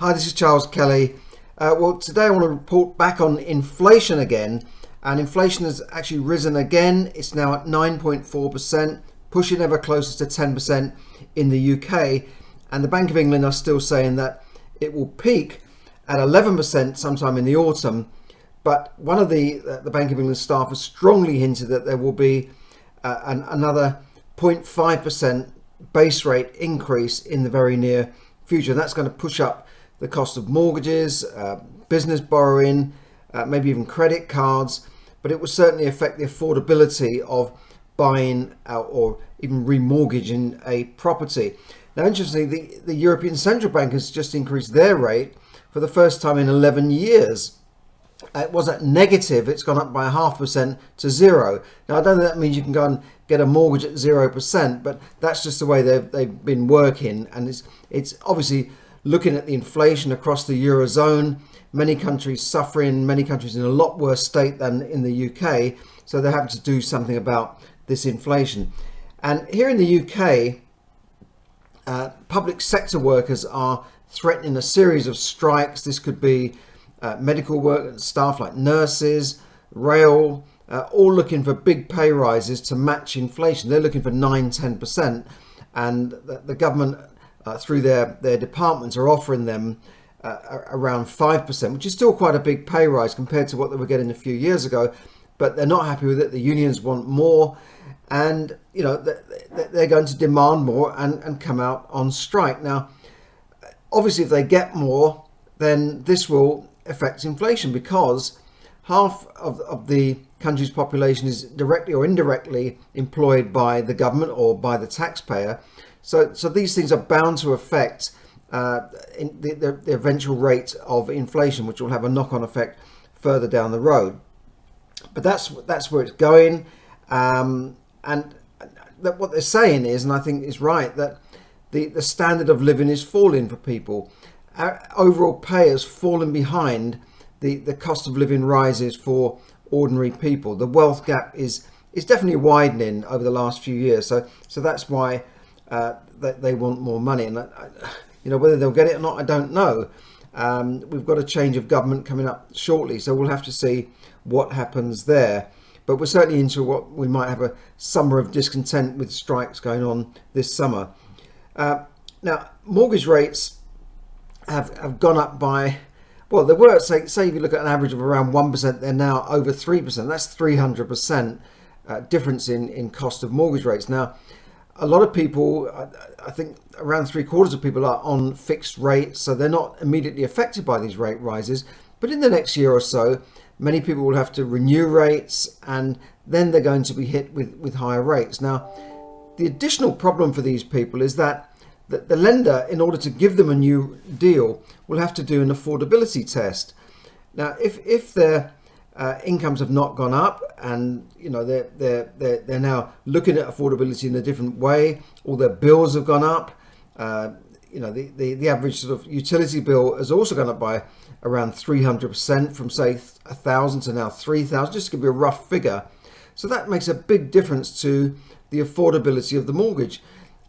Hi, this is Charles Kelly. Well, today I want to report back on inflation again. And inflation has actually risen again. It's now at 9.4%, pushing ever closer to 10% in the UK. And the Bank of England are still saying that it will peak at 11% sometime in the autumn. But one of the Bank of England staff has strongly hinted that there will be another 0.5% base rate increase in the very near future. And that's going to push up the cost of mortgages, business borrowing, maybe even credit cards, but it will certainly affect the affordability of buying or even remortgaging a property. Now, interestingly, the European Central Bank has just increased their rate for the first time in 11 years. It was at negative, it's gone up by 0.5% to 0. Now, I don't think that means you can go and get a mortgage at 0%, but that's just the way they've been working. And it's obviously looking at the inflation across the Eurozone, many countries suffering, many countries in a lot worse state than in the UK. So they're having to do something about this inflation. And here in the UK, public sector workers are threatening a series of strikes. This could be medical work staff like nurses, rail, all looking for big pay rises to match inflation. They're looking for 9-10%, and the government through their departments are offering them around 5%, which is still quite a big pay rise compared to what they were getting a few years ago. But they're not happy with it. The unions want more, and they're going to demand more and come out on strike. Now, obviously, if they get more, then this will affect inflation, because half of the country's population is directly or indirectly employed by the government or by the taxpayer. So these things are bound to affect the eventual rate of inflation, which will have a knock-on effect further down the road. But that's where it's going. And what they're saying is, and I think is right, that the standard of living is falling for people. Our overall pay has fallen behind the cost of living rises for ordinary people. The wealth gap is definitely widening over the last few years. So that's why they want more money. And whether they'll get it or not, I don't know. We've got a change of government coming up shortly, so we'll have to see what happens there. But we're certainly into what we might have a summer of discontent with strikes going on this summer. Now, mortgage rates have gone up by, well, they were, say if you look at an average of around 1%, they're now over 3%. That's 300% difference in cost of mortgage rates. Now, a lot of people, I think around 3/4 of people are on fixed rates, so they're not immediately affected by these rate rises. But in the next year or so, many people will have to renew rates, and then they're going to be hit with higher rates. Now, the additional problem for these people is that the lender, in order to give them a new deal, will have to do an affordability test. Now, if their incomes have not gone up, and they're now looking at affordability in a different way, all their bills have gone up. The average sort of utility bill has also gone up by around 300%, from say 1,000 to now 3,000, just to give you a rough figure. So that makes a big difference to the affordability of the mortgage.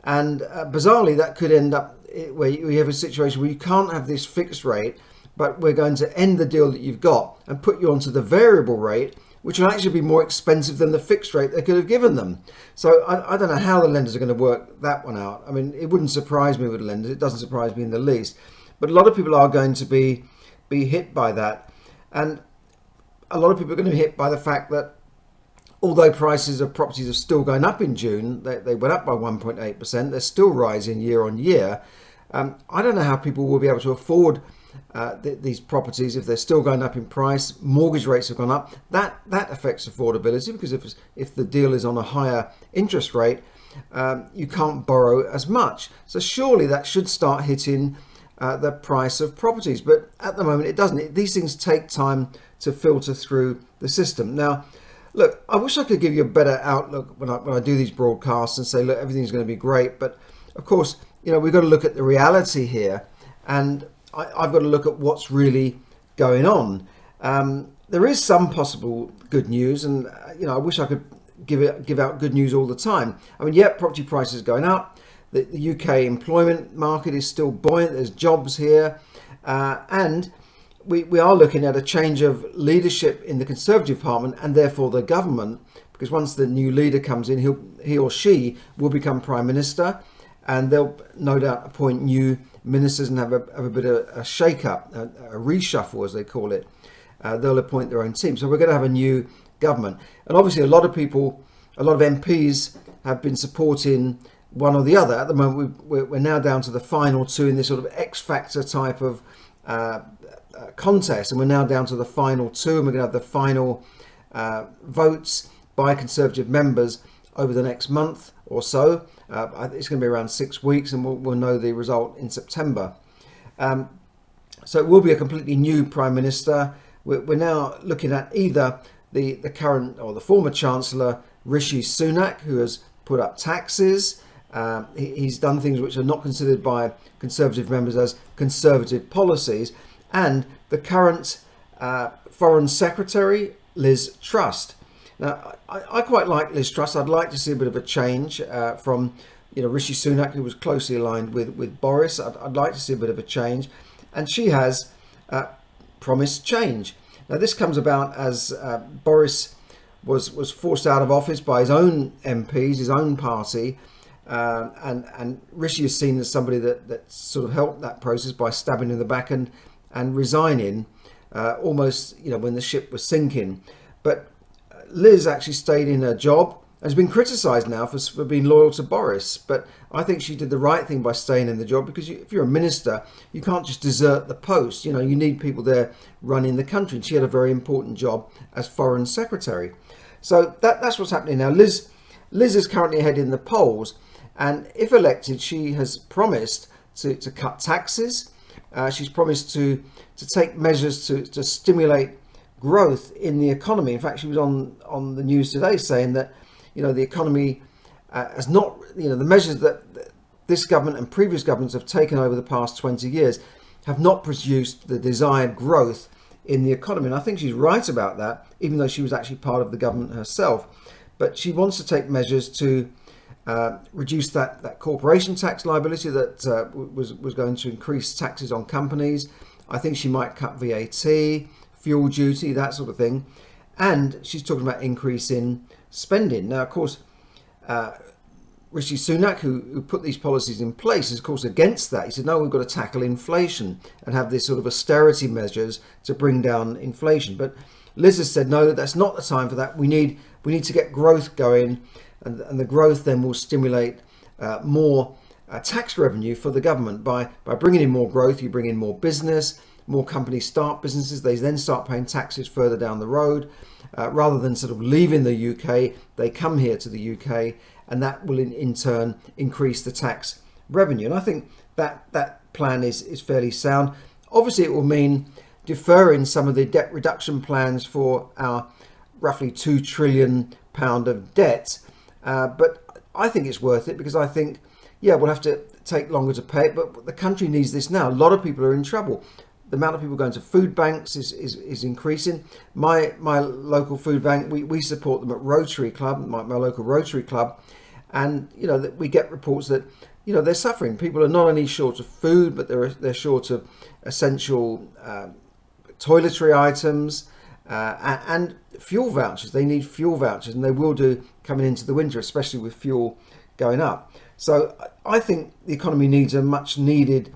And bizarrely, that could end up where you have a situation where you can't have this fixed rate, but we're going to end the deal that you've got and put you onto the variable rate, which will actually be more expensive than the fixed rate they could have given them. So I don't know how the lenders are going to work that one out. I mean, it wouldn't surprise me with the lenders. It doesn't surprise me in the least. But a lot of people are going to be hit by that. And a lot of people are going to be hit by the fact that although prices of properties are still going up in June, they went up by 1.8%, they're still rising year on year. I don't know how people will be able to afford these properties if they're still going up in price. Mortgage rates have gone up. That affects affordability, because if the deal is on a higher interest rate, you can't borrow as much. So surely that should start hitting the price of properties. But at the moment, it doesn't. These things take time to filter through the system. Now, look, I wish I could give you a better outlook when I do these broadcasts and say, look, everything's going to be great. But of course, we've got to look at the reality here, and I've got to look at what's really going on. There is some possible good news, and I wish I could give out good news all the time. I mean, yeah, property prices going up. the UK employment market is still buoyant. There's jobs here, and we are looking at a change of leadership in the Conservative Parliament and therefore the government, because once the new leader comes in, he or she will become Prime Minister, and they'll no doubt appoint new ministers and have a bit of a shake-up, a reshuffle as they call it. They'll appoint their own team. So we're going to have a new government. And obviously a lot of MPs have been supporting one or the other. At the moment, we're now down to the final two in this sort of X Factor type of contest, and we're now down to the final two, and we're going to have the final votes by Conservative members over the next month or so. It's going to be around 6 weeks, and we'll know the result in September. So it will be a completely new Prime Minister. We're now looking at either the current or the former Chancellor Rishi Sunak, who has put up taxes. He's done things which are not considered by Conservative members as Conservative policies, and the current Foreign Secretary Liz Truss. Now, I quite like Liz Truss. I'd like to see a bit of a change from Rishi Sunak, who was closely aligned with Boris. I'd like to see a bit of a change, and she has promised change. Now, this comes about as Boris was forced out of office by his own MPs, his own party, and Rishi is seen as somebody that sort of helped that process by stabbing in the back and resigning almost when the ship was sinking. But Liz actually stayed in her job and has been criticised now for being loyal to Boris. But I think she did the right thing by staying in the job, because if you're a minister, you can't just desert the post. You need people there running the country. And she had a very important job as Foreign Secretary. So that's what's happening now. Liz is currently ahead in the polls, and if elected, she has promised to cut taxes. She's promised to take measures to stimulate growth in the economy. In fact, she was on the news today saying that the economy has not, the measures that this government and previous governments have taken over the past 20 years have not produced the desired growth in the economy. And I think she's right about that, even though she was actually part of the government herself. But she wants to take measures to reduce that corporation tax liability that was going to increase taxes on companies. I think she might cut VAT, fuel duty, that sort of thing. And she's talking about increasing spending. Now, of course, Rishi Sunak, who put these policies in place, is of course against that. He said, no, we've got to tackle inflation and have this sort of austerity measures to bring down inflation. But Liz has said, no, that's not the time for that. We need to get growth going, and the growth then will stimulate more tax revenue for the government. By bringing in more growth, you bring in more business, more companies start businesses, they then start paying taxes further down the road. Rather than sort of leaving the UK, they come here to the UK, and that will in turn increase the tax revenue. And I think that plan is fairly sound. Obviously, it will mean deferring some of the debt reduction plans for our roughly £2 trillion of debt. But I think it's worth it, because I think, we'll have to take longer to pay it, but the country needs this now. A lot of people are in trouble. The amount of people going to food banks is increasing. My local food bank, we support them at Rotary Club, my local Rotary Club, and we get reports that they're suffering. People are not only short of food, but they're short of essential toiletry items and fuel vouchers. They need fuel vouchers, and they will do coming into the winter, especially with fuel going up. So I think the economy needs a much needed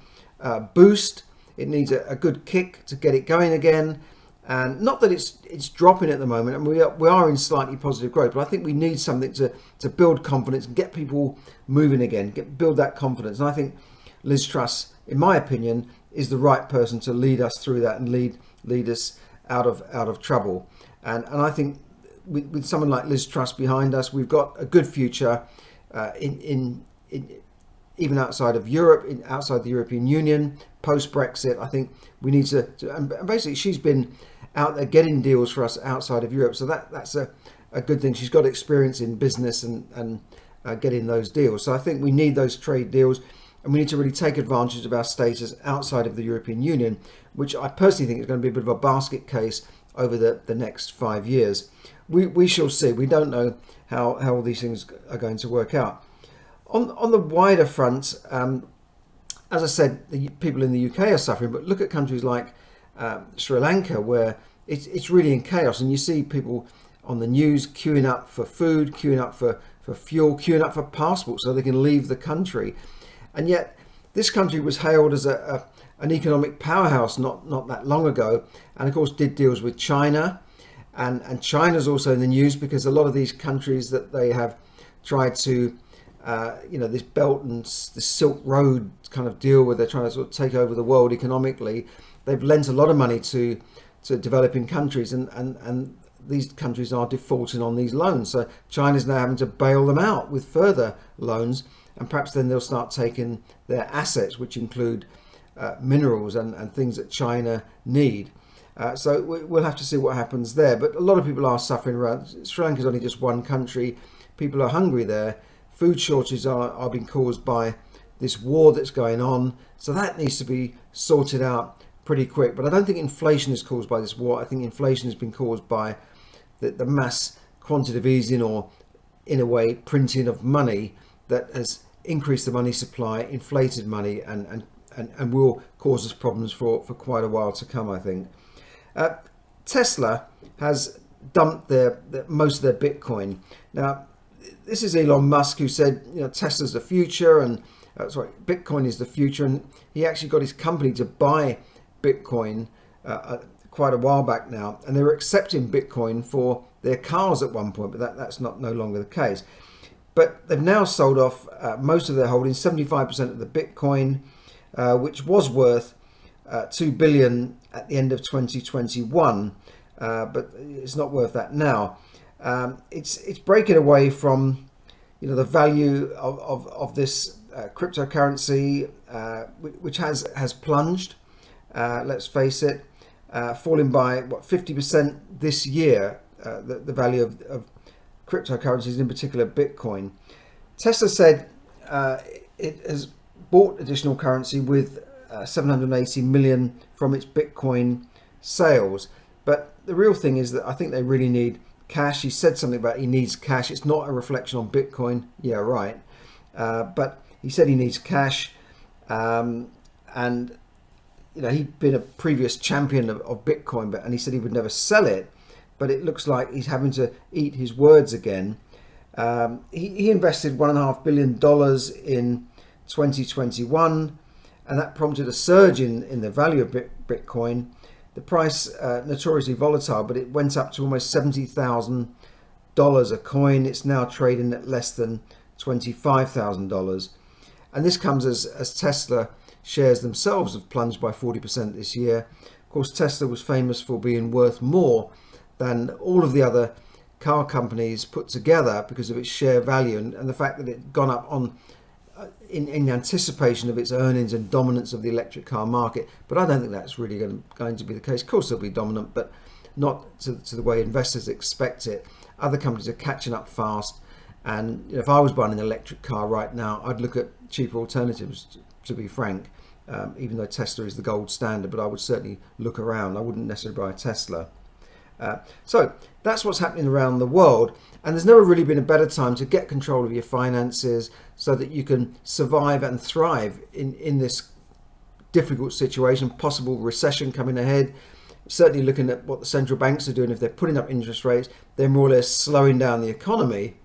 boost. It needs a good kick to get it going again, and not that it's dropping at the moment, and we are in slightly positive growth, but I think we need something to build confidence and get people moving again, build that confidence. And I think Liz Truss, in my opinion, is the right person to lead us through that and lead us out of trouble. And I think with someone like Liz Truss behind us, we've got a good future in even outside of Europe, outside the European Union, post-Brexit. I think we need to and basically she's been out there getting deals for us outside of Europe. So that's a good thing. She's got experience in business and getting those deals. So I think we need those trade deals, and we need to really take advantage of our status outside of the European Union, which I personally think is going to be a bit of a basket case over the next 5 years. We shall see. We don't know how all these things are going to work out. On the wider front, as I said, the people in the UK are suffering, but look at countries like Sri Lanka, where it's really in chaos, and you see people on the news queuing up for food, queuing up for fuel, queuing up for passports so they can leave the country. And yet this country was hailed as an economic powerhouse not that long ago, and of course did deals with China, and China's also in the news because a lot of these countries that they have tried to this Belt and this Silk Road kind of deal where they're trying to sort of take over the world economically. They've lent a lot of money to developing countries, and these countries are defaulting on these loans. So China's now having to bail them out with further loans, and perhaps then they'll start taking their assets, which include minerals and things that China need. So we'll have to see what happens there. But a lot of people are suffering around. Sri Lanka is only just one country. People are hungry there. Food shortages are being caused by this war that's going on. So that needs to be sorted out pretty quick. But I don't think inflation is caused by this war. I think inflation has been caused by the mass quantitative easing, or in a way printing of money that has increased the money supply, inflated money, and will cause us problems for quite a while to come, I think. Tesla has dumped most of their Bitcoin. Now, this is Elon Musk, who said, Tesla's the future, and Bitcoin is the future, and he actually got his company to buy Bitcoin quite a while back now, and they were accepting Bitcoin for their cars at one point, but that's no longer the case. But they've now sold off most of their holdings, 75% of the Bitcoin, which was worth $2 billion at the end of 2021, but it's not worth that now. It's breaking away from the value of this cryptocurrency, which has plunged. Let's face it, falling by 50% this year. The value of cryptocurrencies, in particular Bitcoin. Tesla said it has bought additional currency with 780 million from its Bitcoin sales. But the real thing is that I think they really need cash. He said something about he needs cash. It's not a reflection on Bitcoin. Yeah, right. But he said he needs cash. And he'd been a previous champion of Bitcoin, and he said he would never sell it. But it looks like he's having to eat his words again. He invested $1.5 billion in 2021, and that prompted a surge in the value of Bitcoin. The price, notoriously volatile, but it went up to almost $70,000 a coin. It's now trading at less than $25,000. And this comes as Tesla shares themselves have plunged by 40% this year. Of course, Tesla was famous for being worth more than all of the other car companies put together because of its share value and the fact that it had gone up in anticipation of its earnings and dominance of the electric car market. But I don't think that's really going to be the case. Of course, they'll be dominant, but not to the way investors expect it. Other companies are catching up fast. And if I was buying an electric car right now, I'd look at cheaper alternatives, to be frank, even though Tesla is the gold standard. But I would certainly look around. I wouldn't necessarily buy a Tesla. So that's what's happening around the world, and there's never really been a better time to get control of your finances so that you can survive and thrive in this difficult situation, possible recession coming ahead. Certainly looking at what the central banks are doing, if they're putting up interest rates, they're more or less slowing down the economy,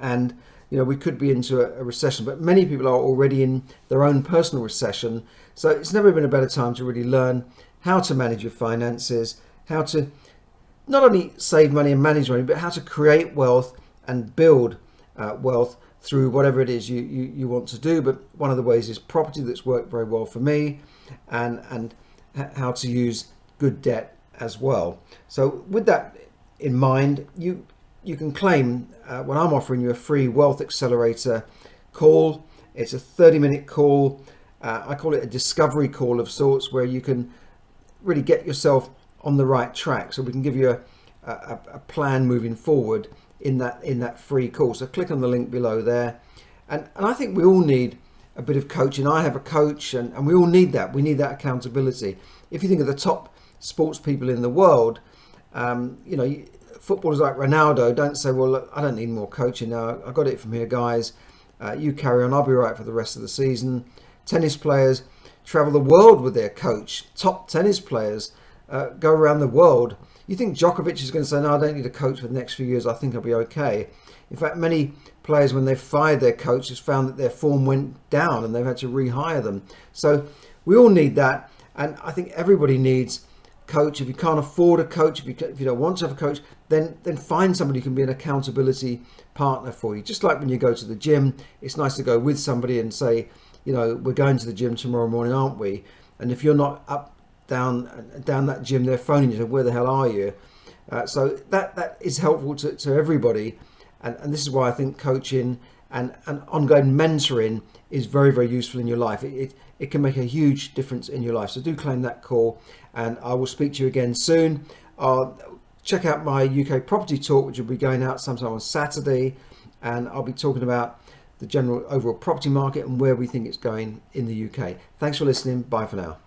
and we could be into a recession, but many people are already in their own personal recession. So it's never been a better time to really learn how to manage your finances, how to not only save money and manage money, but how to create wealth and build wealth through whatever it is you want to do. But one of the ways is property, that's worked very well for me, and how to use good debt as well. So with that in mind, you can claim when I'm offering you a free Wealth Accelerator call. It's a 30-minute call. I call it a discovery call of sorts, where you can really get yourself on the right track, so we can give you a plan moving forward in that free call. So click on the link below there, and I think we all need a bit of coaching. I have a coach, and we all need that. We need that accountability. If you think of the top sports people in the world, footballers like Ronaldo don't say, well, look, I don't need more coaching now, I got it from here, guys. You carry on, I'll be right for the rest of the season. Tennis players travel the world with their coach. Top tennis players go around the world. You think Djokovic is going to say, no, I don't need a coach for the next few years, I think I'll be okay. In fact, many players, when they fired their coaches, found that their form went down and they've had to rehire them. So we all need that, and I think everybody needs a coach. If you can't afford a coach, if you don't want to have a coach, then find somebody who can be an accountability partner for you. Just like when you go to the gym, it's nice to go with somebody and say, you know, we're going to the gym tomorrow morning, aren't we? And if you're not up, down that gym, they're phoning you, so where the hell are you? So that is helpful to everybody. And this is why I think coaching and ongoing mentoring is very, very useful in your life. It can make a huge difference in your life. So do claim that call, and I will speak to you again soon. Check out my UK property talk, which will be going out sometime on Saturday, and I'll be talking about the general overall property market and where we think it's going in the UK. Thanks for listening. Bye for now.